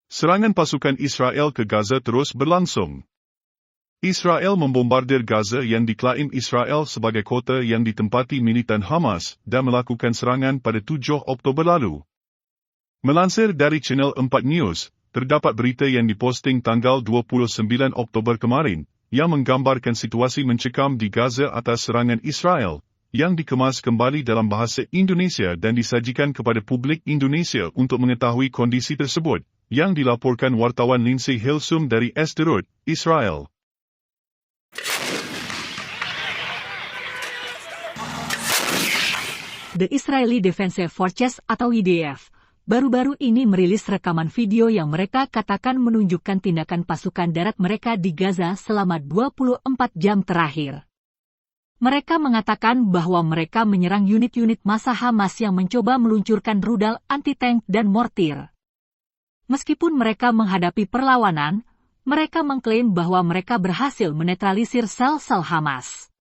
Serangan pasukan Israel ke Gaza terus berlangsung. Israel membombardir Gaza yang diklaim Israel sebagai kota yang ditempati militan Hamas dan melakukan serangan pada 7 Oktober lalu. Melansir dari Channel 4 News, terdapat berita yang diposting tanggal 29 Oktober kemarin, yang menggambarkan situasi mencekam di Gaza atas serangan Israel, yang dikemas kembali dalam bahasa Indonesia dan disajikan kepada publik Indonesia untuk mengetahui kondisi tersebut, yang dilaporkan wartawan Lindsay Hilsum dari Sderot, Israel. The Israeli Defense Forces atau IDF baru-baru ini merilis rekaman video yang mereka katakan menunjukkan tindakan pasukan darat mereka di Gaza selama 24 jam terakhir. Mereka mengatakan bahwa mereka menyerang unit-unit massa Hamas yang mencoba meluncurkan rudal anti-tank dan mortir. Meskipun mereka menghadapi perlawanan, mereka mengklaim bahwa mereka berhasil menetralisir sel-sel Hamas.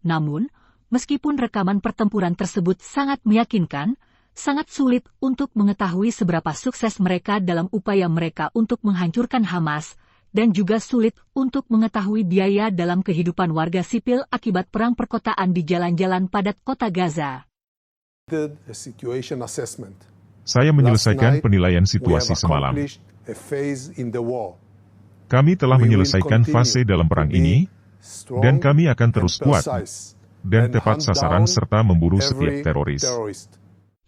Namun, meskipun rekaman pertempuran tersebut sangat meyakinkan, sangat sulit untuk mengetahui seberapa sukses mereka dalam upaya mereka untuk menghancurkan Hamas, dan juga sulit untuk mengetahui biaya dalam kehidupan warga sipil akibat perang perkotaan di jalan-jalan padat kota Gaza. Saya menyelesaikan penilaian situasi semalam. Kami telah menyelesaikan fase dalam perang ini, dan kami akan terus kuat dan tepat sasaran serta memburu setiap teroris.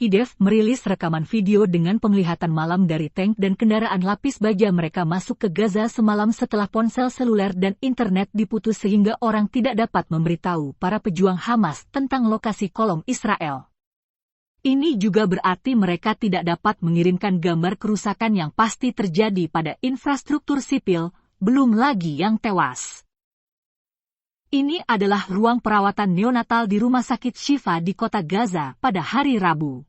IDF merilis rekaman video dengan penglihatan malam dari tank dan kendaraan lapis baja mereka masuk ke Gaza semalam setelah ponsel seluler dan internet diputus sehingga orang tidak dapat memberitahu para pejuang Hamas tentang lokasi kolom Israel. Ini juga berarti mereka tidak dapat mengirimkan gambar kerusakan yang pasti terjadi pada infrastruktur sipil, belum lagi yang tewas. Ini adalah ruang perawatan neonatal di Rumah Sakit Shifa di kota Gaza pada hari Rabu.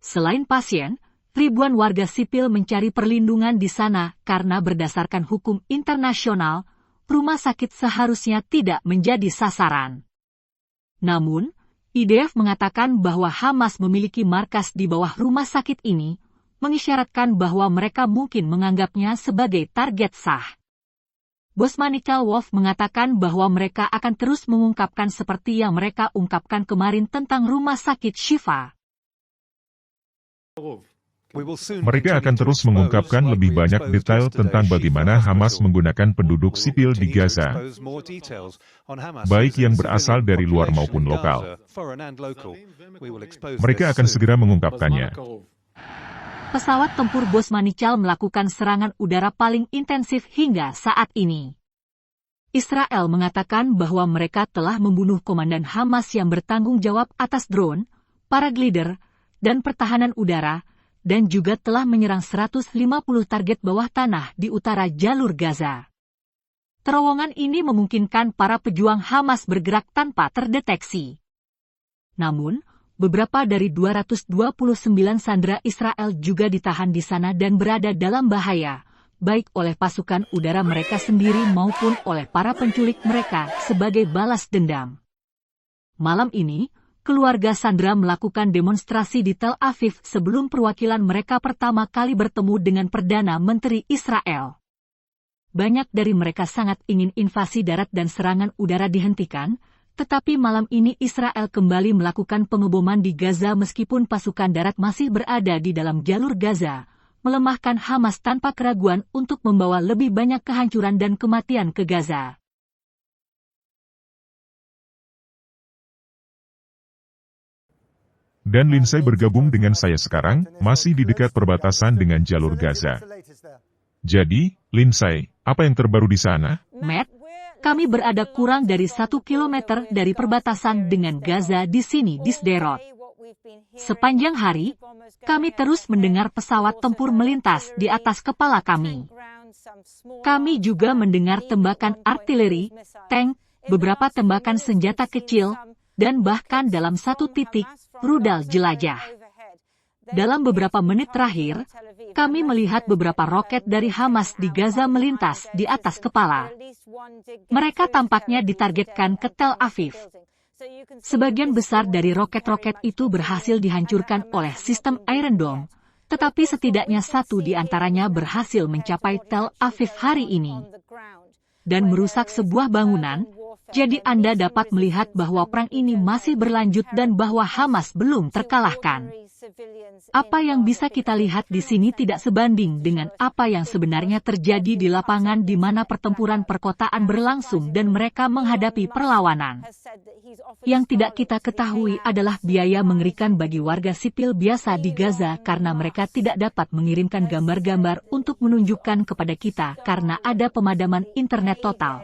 Selain pasien, ribuan warga sipil mencari perlindungan di sana karena berdasarkan hukum internasional, rumah sakit seharusnya tidak menjadi sasaran. Namun, IDF mengatakan bahwa Hamas memiliki markas di bawah rumah sakit ini, mengisyaratkan bahwa mereka mungkin menganggapnya sebagai target sah. Bos Manichal Wolf mengatakan bahwa mereka akan terus mengungkapkan seperti yang mereka ungkapkan kemarin tentang rumah sakit Shifa. Mereka akan terus mengungkapkan lebih banyak detail tentang bagaimana Hamas menggunakan penduduk sipil di Gaza, baik yang berasal dari luar maupun lokal. Mereka akan segera mengungkapkannya. Pesawat tempur Bos Manichal melakukan serangan udara paling intensif hingga saat ini. Israel mengatakan bahwa mereka telah membunuh komandan Hamas yang bertanggung jawab atas drone, paraglider, dan pertahanan udara, dan juga telah menyerang 150 target bawah tanah di utara jalur Gaza. Terowongan ini memungkinkan para pejuang Hamas bergerak tanpa terdeteksi. Namun, beberapa dari 229 sandera Israel juga ditahan di sana dan berada dalam bahaya, baik oleh pasukan udara mereka sendiri maupun oleh para penculik mereka sebagai balas dendam. Malam ini, keluarga sandera melakukan demonstrasi di Tel Aviv sebelum perwakilan mereka pertama kali bertemu dengan Perdana Menteri Israel. Banyak dari mereka sangat ingin invasi darat dan serangan udara dihentikan, tetapi malam ini Israel kembali melakukan pengeboman di Gaza meskipun pasukan darat masih berada di dalam jalur Gaza, melemahkan Hamas tanpa keraguan untuk membawa lebih banyak kehancuran dan kematian ke Gaza. Dan Lindsay bergabung dengan saya sekarang, masih di dekat perbatasan dengan jalur Gaza. Jadi, Lindsay, apa yang terbaru di sana? Matt, kami berada kurang dari 1 kilometer dari perbatasan dengan Gaza di sini di Sderot. Sepanjang hari, kami terus mendengar pesawat tempur melintas di atas kepala kami. Kami juga mendengar tembakan artileri, tank, beberapa tembakan senjata kecil, dan bahkan dalam satu titik, rudal jelajah. Dalam beberapa menit terakhir, kami melihat beberapa roket dari Hamas di Gaza melintas di atas kepala. Mereka tampaknya ditargetkan ke Tel Aviv. Sebagian besar dari roket-roket itu berhasil dihancurkan oleh sistem Iron Dome, Tetapi setidaknya satu di antaranya berhasil mencapai Tel Aviv hari ini dan merusak sebuah bangunan. Jadi Anda dapat melihat bahwa perang ini masih berlanjut dan bahwa Hamas belum terkalahkan. Apa yang bisa kita lihat di sini tidak sebanding dengan apa yang sebenarnya terjadi di lapangan di mana pertempuran perkotaan berlangsung dan mereka menghadapi perlawanan. Yang tidak kita ketahui adalah biaya mengerikan bagi warga sipil biasa di Gaza karena mereka tidak dapat mengirimkan gambar-gambar untuk menunjukkan kepada kita karena ada pemadaman internet total.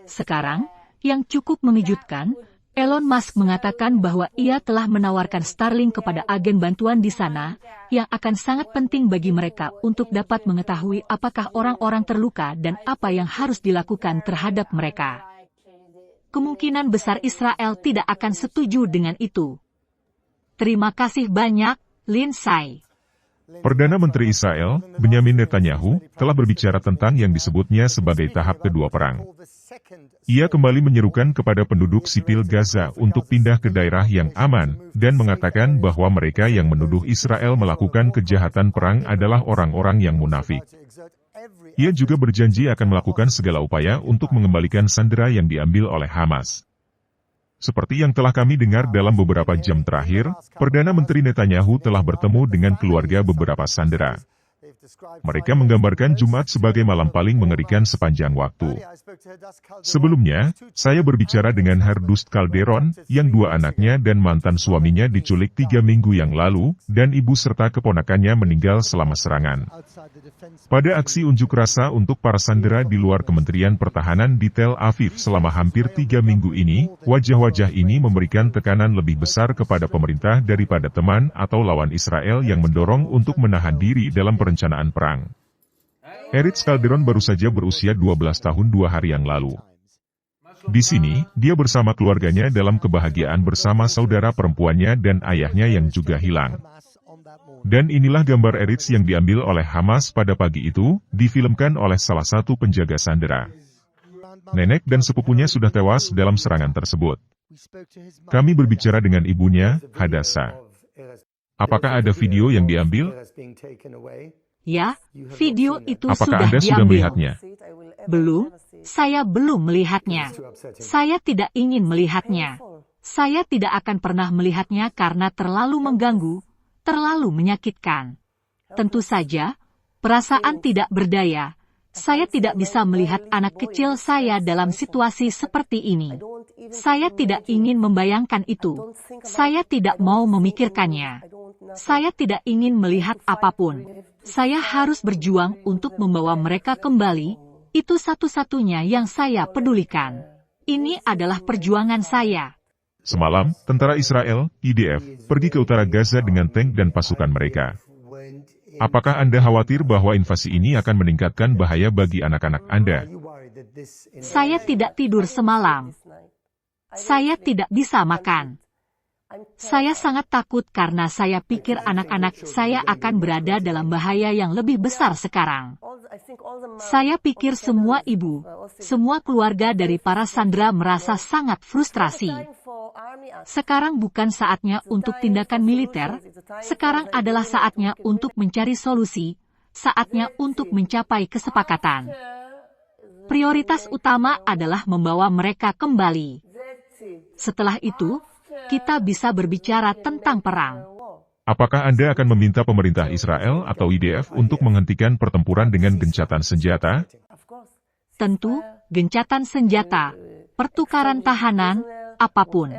Sekarang, yang cukup mengejutkan, Elon Musk mengatakan bahwa ia telah menawarkan Starlink kepada agen bantuan di sana, yang akan sangat penting bagi mereka untuk dapat mengetahui apakah orang-orang terluka dan apa yang harus dilakukan terhadap mereka. Kemungkinan besar Israel tidak akan setuju dengan itu. Terima kasih banyak, Lindsay. Perdana Menteri Israel, Benyamin Netanyahu, telah berbicara tentang yang disebutnya sebagai tahap kedua perang. Ia kembali menyerukan kepada penduduk sipil Gaza untuk pindah ke daerah yang aman, dan mengatakan bahwa mereka yang menuduh Israel melakukan kejahatan perang adalah orang-orang yang munafik. Ia juga berjanji akan melakukan segala upaya untuk mengembalikan sandera yang diambil oleh Hamas. Seperti yang telah kami dengar dalam beberapa jam terakhir, Perdana Menteri Netanyahu telah bertemu dengan keluarga beberapa sandera. Mereka menggambarkan Jumat sebagai malam paling mengerikan sepanjang waktu. Sebelumnya, saya berbicara dengan Herdust Calderon, yang dua anaknya dan mantan suaminya diculik 3 minggu yang lalu, dan ibu serta keponakannya meninggal selama serangan. Pada aksi unjuk rasa untuk para sandera di luar Kementerian Pertahanan di Tel Aviv selama hampir 3 minggu ini, wajah-wajah ini memberikan tekanan lebih besar kepada pemerintah daripada teman atau lawan Israel yang mendorong untuk menahan diri dalam perencanaan perang. Eretz Calderon baru saja berusia 12 tahun 2 hari yang lalu. Di sini, dia bersama keluarganya dalam kebahagiaan bersama saudara perempuannya dan ayahnya yang juga hilang. Dan inilah gambar Eretz yang diambil oleh Hamas pada pagi itu, difilmkan oleh salah satu penjaga sandera. Nenek dan sepupunya sudah tewas dalam serangan tersebut. Kami berbicara dengan ibunya, Hadassah. Apakah ada video yang diambil? Ya, video itu Apakah sudah Anda sudah diambil. melihatnya? Belum, saya belum melihatnya. Saya tidak ingin melihatnya. Saya tidak akan pernah melihatnya karena terlalu mengganggu, terlalu menyakitkan. Tentu saja, perasaan tidak berdaya. Saya tidak bisa melihat anak kecil saya dalam situasi seperti ini. Saya tidak ingin membayangkan itu. Saya tidak mau memikirkannya. Saya tidak ingin melihat apapun. Saya harus berjuang untuk membawa mereka kembali. Itu satu-satunya yang saya pedulikan. Ini adalah perjuangan saya. Semalam, tentara Israel, IDF, pergi ke utara Gaza dengan tank dan pasukan mereka. Apakah Anda khawatir bahwa invasi ini akan meningkatkan bahaya bagi anak-anak Anda? Saya tidak tidur semalam. Saya tidak bisa makan. Saya sangat takut karena saya pikir anak-anak saya akan berada dalam bahaya yang lebih besar sekarang. Saya pikir semua ibu, semua keluarga dari para sandera merasa sangat frustrasi. Sekarang bukan saatnya untuk tindakan militer, sekarang adalah saatnya untuk mencari solusi, saatnya untuk mencapai kesepakatan. Prioritas utama adalah membawa mereka kembali. Setelah itu, kita bisa berbicara tentang perang. Apakah Anda akan meminta pemerintah Israel atau IDF untuk menghentikan pertempuran dengan gencatan senjata? Tentu, gencatan senjata, pertukaran tahanan, apapun.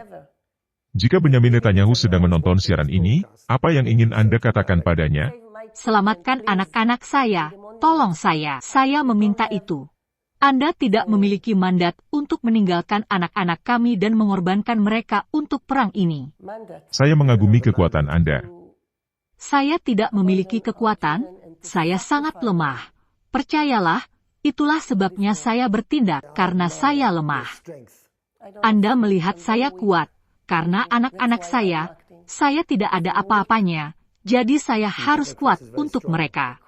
Jika Benyamin Netanyahu sedang menonton siaran ini, apa yang ingin Anda katakan padanya? Selamatkan anak-anak saya, tolong saya meminta itu. Anda tidak memiliki mandat untuk meninggalkan anak-anak kami dan mengorbankan mereka untuk perang ini. Saya mengagumi kekuatan Anda. Saya tidak memiliki kekuatan, saya sangat lemah. Percayalah, itulah sebabnya saya bertindak karena saya lemah. Anda melihat saya kuat, karena anak-anak saya tidak ada apa-apanya, jadi saya harus kuat untuk mereka.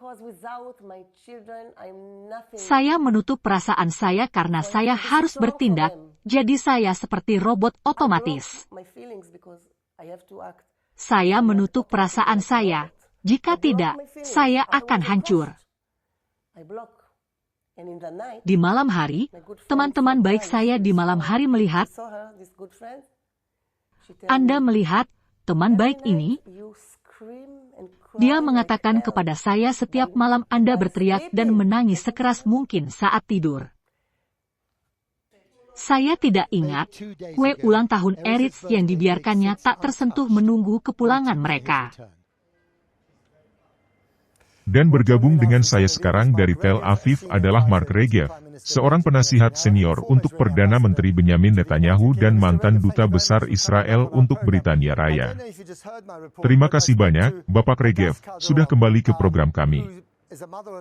Saya menutup perasaan saya karena saya harus bertindak, jadi saya seperti robot otomatis. Saya menutup perasaan saya, Jika tidak, saya akan hancur. Di malam hari, teman-teman baik saya di malam hari melihat, Anda melihat teman baik ini, dia mengatakan kepada saya setiap malam Anda berteriak dan menangis sekeras mungkin saat tidur. Saya tidak ingat, kue ulang tahun Eritz yang dibiarkannya tak tersentuh menunggu kepulangan mereka. Dan bergabung dengan saya sekarang dari Tel Aviv adalah Mark Regev, seorang penasihat senior untuk Perdana Menteri Benyamin Netanyahu dan mantan Duta Besar Israel untuk Britania Raya. Terima kasih banyak, Bapak Regev, sudah kembali ke program kami.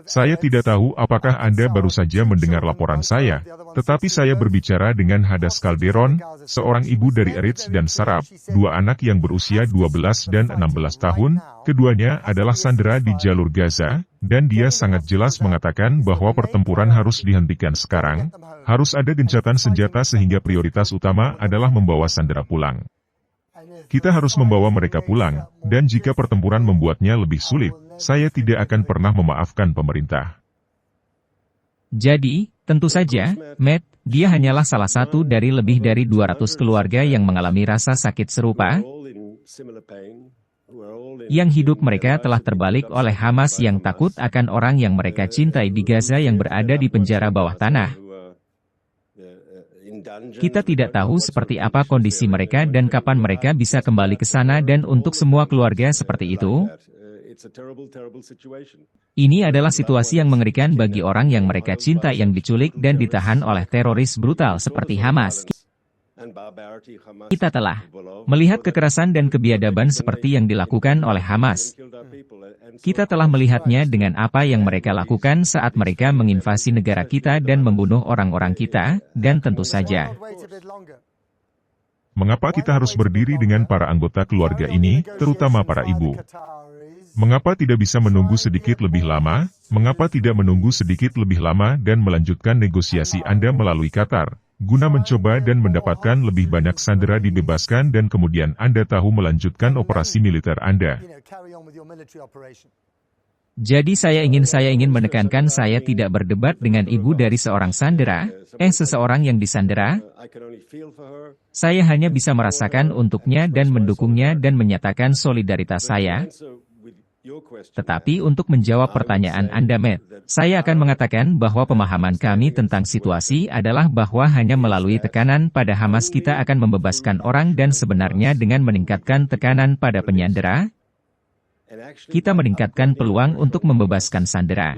Saya tidak tahu apakah Anda baru saja mendengar laporan saya, tetapi saya berbicara dengan Hadas Calderon, seorang ibu dari Eritz dan Sarab, dua anak yang berusia 12 dan 16 tahun, keduanya adalah sandera di jalur Gaza, dan dia sangat jelas mengatakan bahwa pertempuran harus dihentikan sekarang, harus ada gencatan senjata sehingga prioritas utama adalah membawa sandera pulang. Kita harus membawa mereka pulang, dan jika pertempuran membuatnya lebih sulit, saya tidak akan pernah memaafkan pemerintah. Jadi, tentu saja, Matt, dia hanyalah salah satu dari lebih dari 200 keluarga yang mengalami rasa sakit serupa, yang hidup mereka telah terbalik oleh Hamas yang takut akan orang yang mereka cintai di Gaza yang berada di penjara bawah tanah. Kita tidak tahu seperti apa kondisi mereka dan kapan mereka bisa kembali ke sana, dan untuk semua keluarga seperti itu, ini adalah situasi yang mengerikan bagi orang yang mereka cinta yang diculik dan ditahan oleh teroris brutal seperti Hamas. Kita telah melihat kekerasan dan kebiadaban seperti yang dilakukan oleh Hamas. Kita telah melihatnya dengan apa yang mereka lakukan saat mereka menginvasi negara kita dan membunuh orang-orang kita, dan tentu saja. Mengapa kita harus berdiri dengan para anggota keluarga ini, terutama para ibu? Mengapa tidak bisa menunggu sedikit lebih lama? Mengapa tidak menunggu sedikit lebih lama dan melanjutkan negosiasi Anda melalui Qatar, guna mencoba dan mendapatkan lebih banyak sandera dibebaskan dan kemudian Anda tahu melanjutkan operasi militer Anda? Jadi saya ingin menekankan saya tidak berdebat dengan ibu dari seorang sandera, seseorang yang disandera. Saya hanya bisa merasakan untuknya dan mendukungnya dan menyatakan solidaritas saya. Tetapi untuk menjawab pertanyaan Anda, Matt, saya akan mengatakan bahwa pemahaman kami tentang situasi adalah bahwa hanya melalui tekanan pada Hamas kita akan membebaskan orang, dan sebenarnya dengan meningkatkan tekanan pada penyandera, kita meningkatkan peluang untuk membebaskan sandera.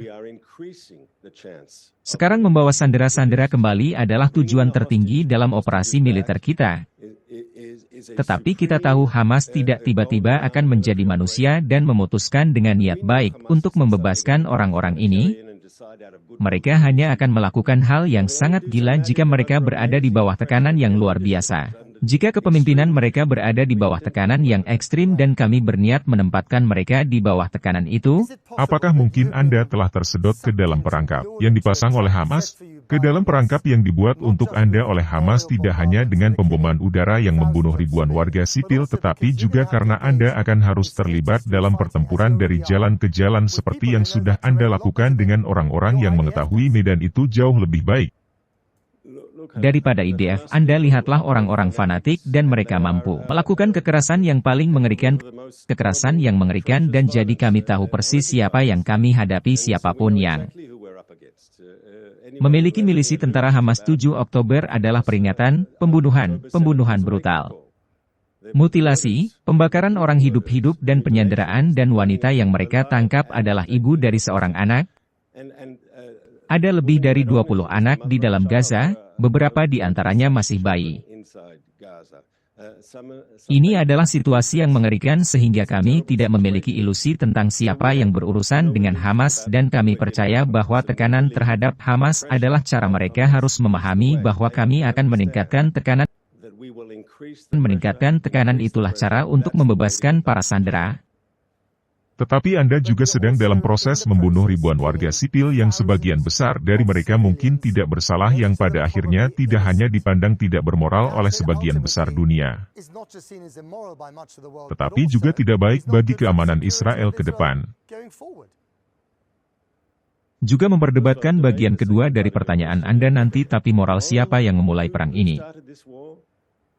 Sekarang membawa sandera-sandera kembali adalah tujuan tertinggi dalam operasi militer kita. Tetapi kita tahu Hamas tidak tiba-tiba akan menjadi manusia dan memutuskan dengan niat baik untuk membebaskan orang-orang ini. Mereka hanya akan melakukan hal yang sangat gila jika mereka berada di bawah tekanan yang luar biasa. Jika kepemimpinan mereka berada di bawah tekanan yang ekstrim dan kami berniat menempatkan mereka di bawah tekanan itu, apakah mungkin Anda telah tersedot ke dalam perangkap yang dipasang oleh Hamas? Ke dalam perangkap yang dibuat untuk Anda oleh Hamas tidak hanya dengan pemboman udara yang membunuh ribuan warga sipil, tetapi juga karena Anda akan harus terlibat dalam pertempuran dari jalan ke jalan seperti yang sudah Anda lakukan dengan orang-orang yang mengetahui medan itu jauh lebih baik daripada IDF. Anda lihatlah orang-orang fanatik dan mereka mampu melakukan kekerasan yang paling mengerikan, dan jadi kami tahu persis siapa yang kami hadapi, siapapun yang memiliki milisi tentara Hamas. 7 Oktober adalah peringatan, pembunuhan brutal, mutilasi, pembakaran orang hidup-hidup dan penyanderaan, dan wanita yang mereka tangkap adalah ibu dari seorang anak. Ada lebih dari 20 anak di dalam Gaza, beberapa di antaranya masih bayi. Ini adalah situasi yang mengerikan sehingga kami tidak memiliki ilusi tentang siapa yang berurusan dengan Hamas, dan kami percaya bahwa tekanan terhadap Hamas adalah cara mereka harus memahami bahwa kami akan meningkatkan tekanan. Meningkatkan tekanan itulah cara untuk membebaskan para sandera. Tetapi Anda juga sedang dalam proses membunuh ribuan warga sipil yang sebagian besar dari mereka mungkin tidak bersalah yang pada akhirnya tidak hanya dipandang tidak bermoral oleh sebagian besar dunia, tetapi juga tidak baik bagi keamanan Israel ke depan. Juga memperdebatkan bagian kedua dari pertanyaan Anda nanti, tapi moral siapa yang memulai perang ini?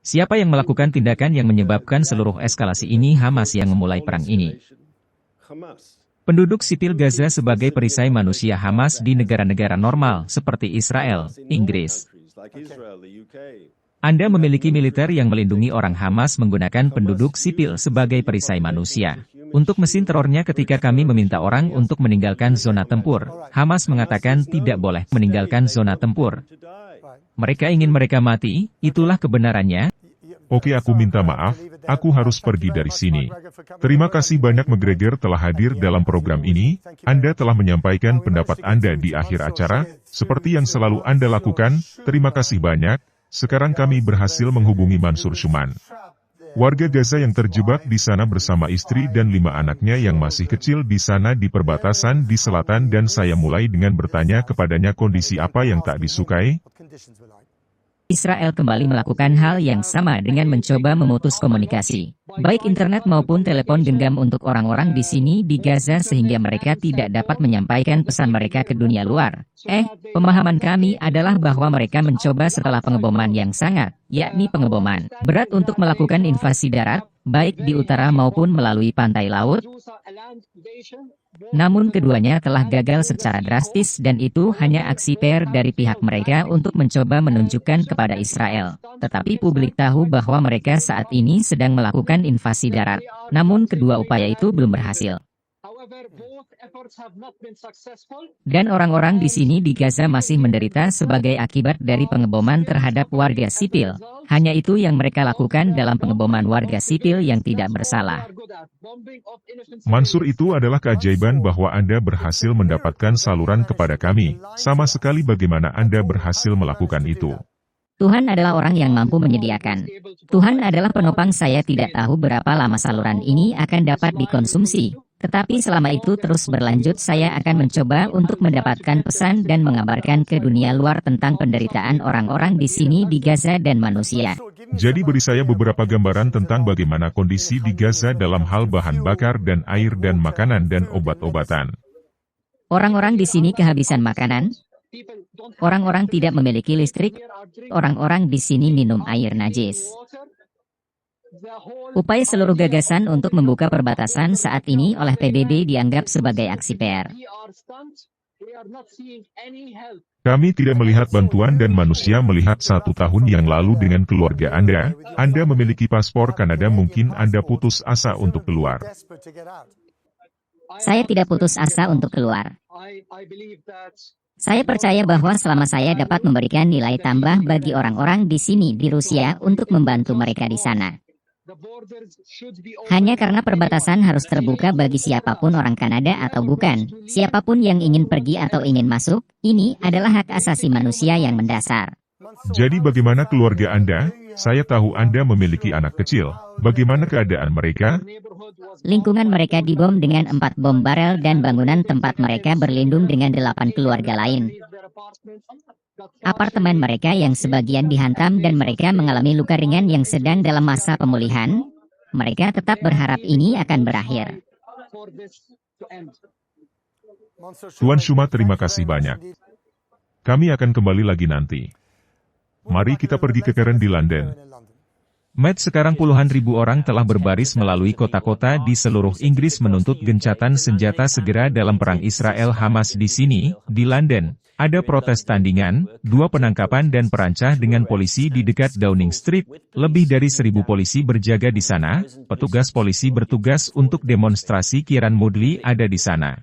Siapa yang melakukan tindakan yang menyebabkan seluruh eskalasi ini? Hamas yang memulai perang ini. Penduduk sipil Gaza sebagai perisai manusia Hamas di negara-negara normal seperti Israel, Inggris. Anda memiliki militer yang melindungi orang. Hamas menggunakan penduduk sipil sebagai perisai manusia. Untuk mesin terornya ketika kami meminta orang untuk meninggalkan zona tempur, Hamas mengatakan tidak boleh meninggalkan zona tempur. Mereka ingin mereka mati, itulah kebenarannya. Oke, aku minta maaf, aku harus pergi dari sini. Terima kasih banyak McGregor telah hadir dalam program ini. Anda telah menyampaikan pendapat Anda di akhir acara, seperti yang selalu Anda lakukan. Terima kasih banyak. Sekarang kami berhasil menghubungi Mansur Shuman, warga Gaza yang terjebak di sana bersama istri dan 5 anaknya yang masih kecil di sana di perbatasan di selatan, dan saya mulai dengan bertanya kepadanya kondisi apa yang tak disukai. Israel kembali melakukan hal yang sama dengan mencoba memutus komunikasi, baik internet maupun telepon genggam untuk orang-orang di sini di Gaza sehingga mereka tidak dapat menyampaikan pesan mereka ke dunia luar. Pemahaman kami adalah bahwa mereka mencoba setelah pengeboman yang sangat, yakni pengeboman berat untuk melakukan invasi darat, baik di utara maupun melalui pantai laut. Namun keduanya telah gagal secara drastis dan itu hanya aksi PR dari pihak mereka untuk mencoba menunjukkan kepada Israel. Tetapi publik tahu bahwa mereka saat ini sedang melakukan invasi darat. Namun kedua upaya itu belum berhasil. Dan orang-orang di sini di Gaza masih menderita sebagai akibat dari pengeboman terhadap warga sipil. Hanya itu yang mereka lakukan dalam pengeboman warga sipil yang tidak bersalah. Mansur, itu adalah keajaiban bahwa Anda berhasil mendapatkan saluran kepada kami. Sama sekali bagaimana Anda berhasil melakukan itu. Tuhan adalah orang yang mampu menyediakan. Tuhan adalah penopang. Saya tidak tahu berapa lama saluran ini akan dapat dikonsumsi. Tetapi selama itu terus berlanjut, saya akan mencoba untuk mendapatkan pesan dan mengabarkan ke dunia luar tentang penderitaan orang-orang di sini di Gaza dan manusia. Jadi beri saya beberapa gambaran tentang bagaimana kondisi di Gaza dalam hal bahan bakar dan air dan makanan dan obat-obatan. Orang-orang di sini kehabisan makanan. Orang-orang tidak memiliki listrik. Orang-orang di sini minum air najis. Upaya seluruh gagasan untuk membuka perbatasan saat ini oleh PBB dianggap sebagai aksi PR. Kami tidak melihat bantuan dan manusia melihat 1 tahun yang lalu dengan keluarga Anda. Anda memiliki paspor Kanada, mungkin Anda putus asa untuk keluar. Saya tidak putus asa untuk keluar. Saya percaya bahwa selama saya dapat memberikan nilai tambah bagi orang-orang di sini di Rusia untuk membantu mereka di sana. Hanya karena perbatasan harus terbuka bagi siapapun, orang Kanada atau bukan, siapapun yang ingin pergi atau ingin masuk, ini adalah hak asasi manusia yang mendasar. Jadi bagaimana keluarga Anda? Saya tahu Anda memiliki anak kecil. Bagaimana keadaan mereka? Lingkungan mereka dibom dengan 4 bom barel dan bangunan tempat mereka berlindung dengan 8 keluarga lain. Apartemen mereka yang sebagian dihantam dan mereka mengalami luka ringan yang sedang dalam masa pemulihan. Mereka tetap berharap ini akan berakhir. Tuan Shuma, terima kasih banyak. Kami akan kembali lagi nanti. Mari kita pergi ke Karen di London. Matt, sekarang puluhan ribu orang telah berbaris melalui kota-kota di seluruh Inggris menuntut gencatan senjata segera dalam perang Israel-Hamas. Di sini, di London, ada protes tandingan, 2 penangkapan dan perancah dengan polisi di dekat Downing Street. Lebih dari 1.000 polisi berjaga di sana. Petugas polisi bertugas untuk demonstrasi. Kieran Moodley ada di sana.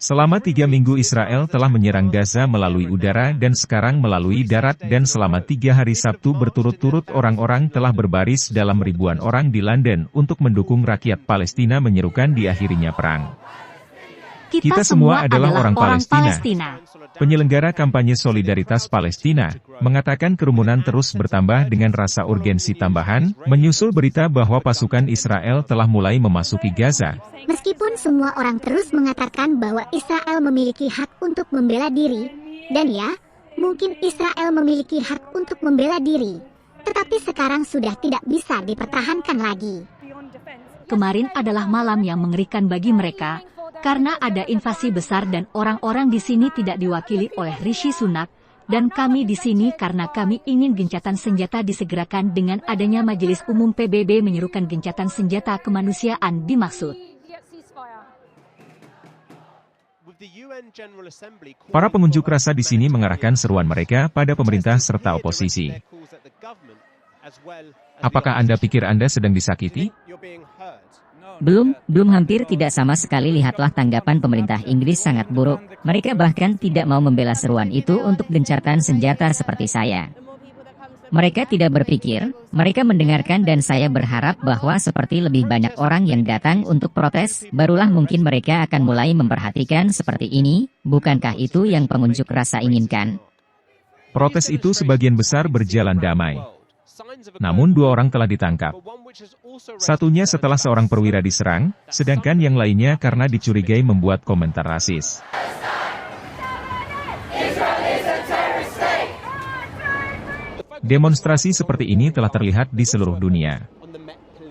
Selama 3 minggu Israel telah menyerang Gaza melalui udara dan sekarang melalui darat, dan selama 3 hari Sabtu berturut-turut orang-orang telah berbaris dalam ribuan orang di London untuk mendukung rakyat Palestina menyerukan diakhirinya perang. Kita semua adalah orang Palestina. Penyelenggara kampanye Solidaritas Palestina mengatakan kerumunan terus bertambah dengan rasa urgensi tambahan, menyusul berita bahwa pasukan Israel telah mulai memasuki Gaza. Meskipun semua orang terus mengatakan bahwa Israel memiliki hak untuk membela diri, dan ya, mungkin Israel memiliki hak untuk membela diri, tetapi sekarang sudah tidak bisa dipertahankan lagi. Kemarin adalah malam yang mengerikan bagi mereka, karena ada invasi besar dan orang-orang di sini tidak diwakili oleh Rishi Sunak, dan kami di sini karena kami ingin gencatan senjata disegerakan dengan adanya Majelis Umum PBB menyerukan gencatan senjata kemanusiaan dimaksud. Para pengunjuk rasa di sini mengarahkan seruan mereka pada pemerintah serta oposisi. Apakah Anda pikir Anda sedang disakiti? Belum hampir tidak sama sekali. Lihatlah tanggapan pemerintah Inggris sangat buruk. Mereka bahkan tidak mau membela seruan itu untuk gencatan senjata seperti saya. Mereka tidak berpikir, mereka mendengarkan dan saya berharap bahwa seperti lebih banyak orang yang datang untuk protes, barulah mungkin mereka akan mulai memperhatikan seperti ini, bukankah itu yang pengunjuk rasa inginkan? Protes itu sebagian besar berjalan damai. Namun 2 orang telah ditangkap. Satunya setelah seorang perwira diserang, sedangkan yang lainnya karena dicurigai membuat komentar rasis. Demonstrasi seperti ini telah terlihat di seluruh dunia.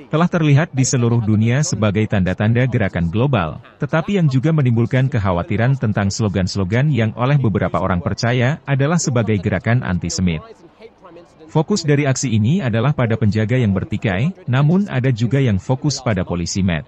Telah terlihat di seluruh dunia sebagai tanda-tanda gerakan global, tetapi yang juga menimbulkan kekhawatiran tentang slogan-slogan yang oleh beberapa orang percaya adalah sebagai gerakan antisemit. Fokus dari aksi ini adalah pada penjaga yang bertikai, namun ada juga yang fokus pada polisi Met.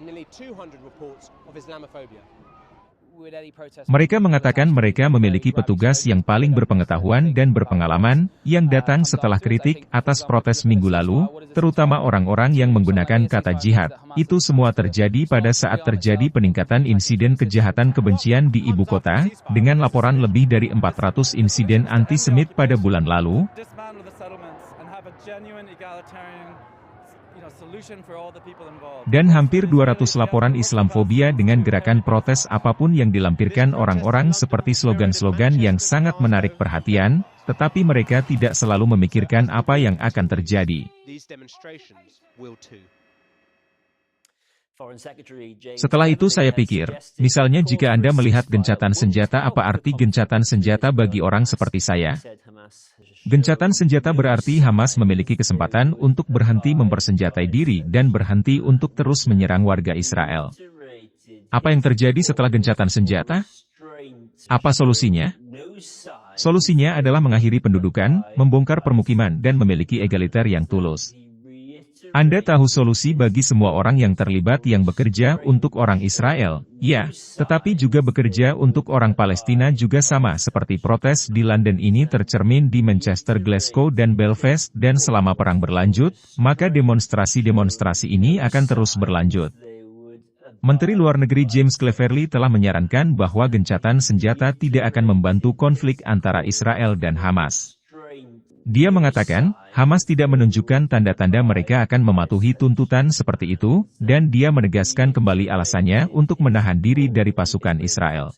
Mereka mengatakan mereka memiliki petugas yang paling berpengetahuan dan berpengalaman, yang datang setelah kritik atas protes minggu lalu, terutama orang-orang yang menggunakan kata jihad. Itu semua terjadi pada saat terjadi peningkatan insiden kejahatan kebencian di ibu kota, dengan laporan lebih dari 400 insiden antisemit pada bulan lalu. Dan hampir 200 laporan Islamfobia dengan gerakan protes apapun yang dilampirkan orang-orang seperti slogan-slogan yang sangat menarik perhatian, tetapi mereka tidak selalu memikirkan apa yang akan terjadi. Setelah itu saya pikir, misalnya jika Anda melihat gencatan senjata, apa arti gencatan senjata bagi orang seperti saya? Gencatan senjata berarti Hamas memiliki kesempatan untuk berhenti mempersenjatai diri dan berhenti untuk terus menyerang warga Israel. Apa yang terjadi setelah gencatan senjata? Apa solusinya? Solusinya adalah mengakhiri pendudukan, membongkar permukiman dan memiliki egaliter yang tulus. Anda tahu solusi bagi semua orang yang terlibat yang bekerja untuk orang Israel, ya, tetapi juga bekerja untuk orang Palestina juga sama seperti protes di London ini tercermin di Manchester, Glasgow dan Belfast dan selama perang berlanjut, maka demonstrasi-demonstrasi ini akan terus berlanjut. Menteri Luar Negeri James Cleverly telah menyarankan bahwa gencatan senjata tidak akan membantu konflik antara Israel dan Hamas. Dia mengatakan, Hamas tidak menunjukkan tanda-tanda mereka akan mematuhi tuntutan seperti itu, dan dia menegaskan kembali alasannya untuk menahan diri dari pasukan Israel.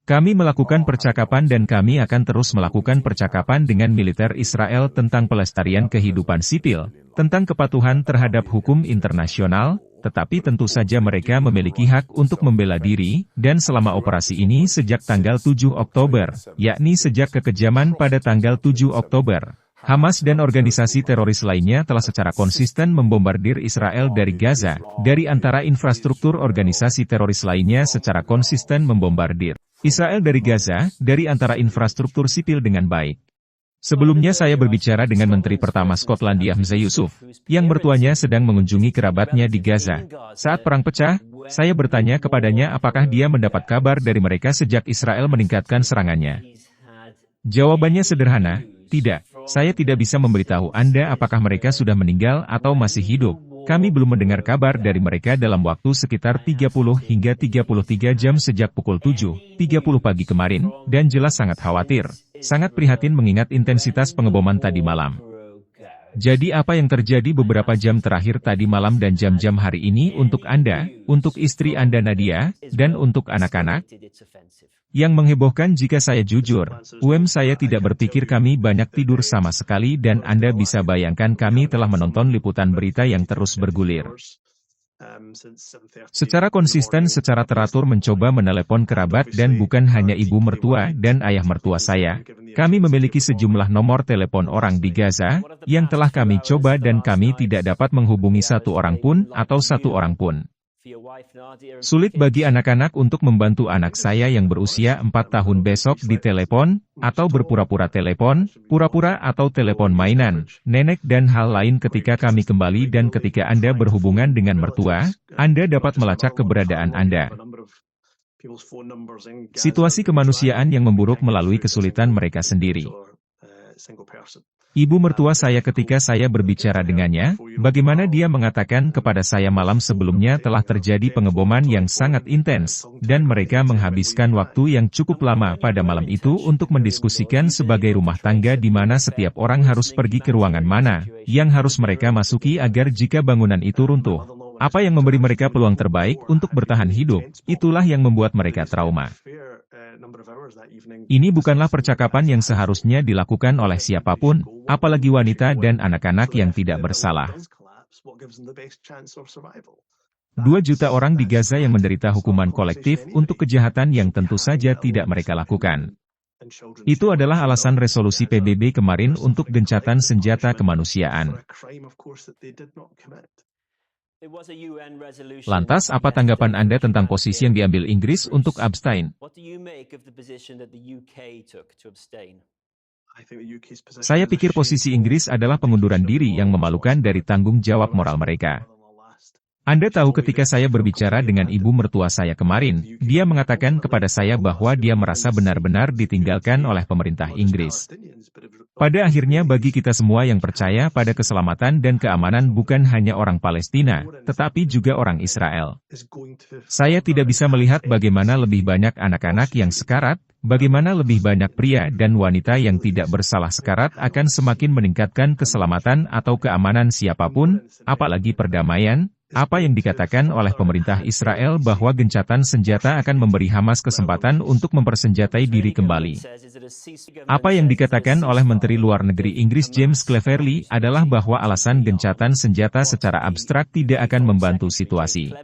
Kami melakukan percakapan dan kami akan terus melakukan percakapan dengan militer Israel tentang pelestarian kehidupan sipil, tentang kepatuhan terhadap hukum internasional, tetapi tentu saja mereka memiliki hak untuk membela diri, dan selama operasi ini sejak tanggal 7 Oktober, yakni sejak kekejaman pada tanggal 7 Oktober, Hamas dan organisasi teroris lainnya telah secara konsisten membombardir Israel dari Gaza, dari antara infrastruktur organisasi teroris lainnya secara konsisten membombardir Israel dari Gaza, dari antara infrastruktur sipil dengan baik. Sebelumnya saya berbicara dengan Menteri Pertama Skotlandia Hamzah Yusuf, yang mertuanya sedang mengunjungi kerabatnya di Gaza. Saat perang pecah, saya bertanya kepadanya apakah dia mendapat kabar dari mereka sejak Israel meningkatkan serangannya. Jawabannya sederhana, tidak. Saya tidak bisa memberitahu Anda apakah mereka sudah meninggal atau masih hidup. Kami belum mendengar kabar dari mereka dalam waktu sekitar 30 hingga 33 jam sejak pukul 7.30 pagi kemarin, dan jelas sangat khawatir. Sangat prihatin mengingat intensitas pengeboman tadi malam. Jadi apa yang terjadi beberapa jam terakhir tadi malam dan jam-jam hari ini untuk Anda, untuk istri Anda Nadia, dan untuk anak-anak? Yang menghebohkan jika saya jujur, saya tidak berpikir kami banyak tidur sama sekali dan Anda bisa bayangkan kami telah menonton liputan berita yang terus bergulir. Secara konsisten secara teratur mencoba menelepon kerabat dan bukan hanya ibu mertua dan ayah mertua saya. Kami memiliki sejumlah nomor telepon orang di Gaza, yang telah kami coba dan kami tidak dapat menghubungi satu orang pun atau satu orang pun. Sulit bagi anak-anak untuk membantu anak saya yang berusia 4 tahun besok di telepon, atau berpura-pura telepon, pura-pura atau telepon mainan, nenek dan hal lain ketika kami kembali dan ketika Anda berhubungan dengan mertua, Anda dapat melacak keberadaan Anda. Situasi kemanusiaan yang memburuk melalui kesulitan mereka sendiri. Ibu mertua saya ketika saya berbicara dengannya, bagaimana dia mengatakan kepada saya malam sebelumnya telah terjadi pengeboman yang sangat intens, dan mereka menghabiskan waktu yang cukup lama pada malam itu untuk mendiskusikan sebagai rumah tangga di mana setiap orang harus pergi ke ruangan mana, yang harus mereka masuki agar jika bangunan itu runtuh. Apa yang memberi mereka peluang terbaik untuk bertahan hidup, itulah yang membuat mereka trauma. Ini bukanlah percakapan yang seharusnya dilakukan oleh siapapun, apalagi wanita dan anak-anak yang tidak bersalah. 2 juta orang di Gaza yang menderita hukuman kolektif untuk kejahatan yang tentu saja tidak mereka lakukan. Itu adalah alasan resolusi PBB kemarin untuk gencatan senjata kemanusiaan. Lantas apa tanggapan Anda tentang posisi yang diambil Inggris untuk abstain? Saya pikir posisi Inggris adalah pengunduran diri yang memalukan dari tanggung jawab moral mereka. Anda tahu ketika saya berbicara dengan ibu mertua saya kemarin, dia mengatakan kepada saya bahwa dia merasa benar-benar ditinggalkan oleh pemerintah Inggris. Pada akhirnya bagi kita semua yang percaya pada keselamatan dan keamanan bukan hanya orang Palestina, tetapi juga orang Israel. Saya tidak bisa melihat bagaimana lebih banyak anak-anak yang sekarat, bagaimana lebih banyak pria dan wanita yang tidak bersalah sekarat akan semakin meningkatkan keselamatan atau keamanan siapapun, apalagi perdamaian. Apa yang dikatakan oleh pemerintah Israel bahwa gencatan senjata akan memberi Hamas kesempatan untuk mempersenjatai diri kembali. Apa yang dikatakan oleh Menteri Luar Negeri Inggris James Cleverly adalah bahwa alasan gencatan senjata secara abstrak tidak akan membantu situasi.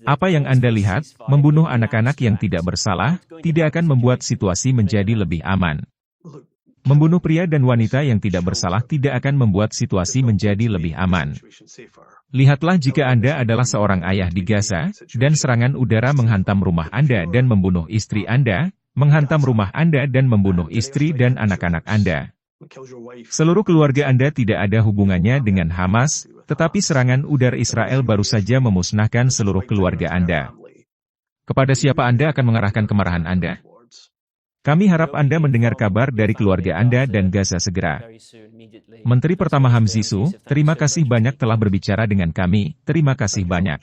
Apa yang Anda lihat, membunuh anak-anak yang tidak bersalah, tidak akan membuat situasi menjadi lebih aman. Membunuh pria dan wanita yang tidak bersalah tidak akan membuat situasi menjadi lebih aman. Lihatlah jika Anda adalah seorang ayah di Gaza, dan serangan udara menghantam rumah Anda dan membunuh istri Anda, menghantam rumah Anda dan membunuh istri dan anak-anak Anda. Seluruh keluarga Anda tidak ada hubungannya dengan Hamas, tetapi serangan udara Israel baru saja memusnahkan seluruh keluarga Anda. Kepada siapa Anda akan mengarahkan kemarahan Anda? Kami harap Anda mendengar kabar dari keluarga Anda dan Gaza segera. Menteri Pertama Hamzisu, terima kasih banyak telah berbicara dengan kami, terima kasih banyak.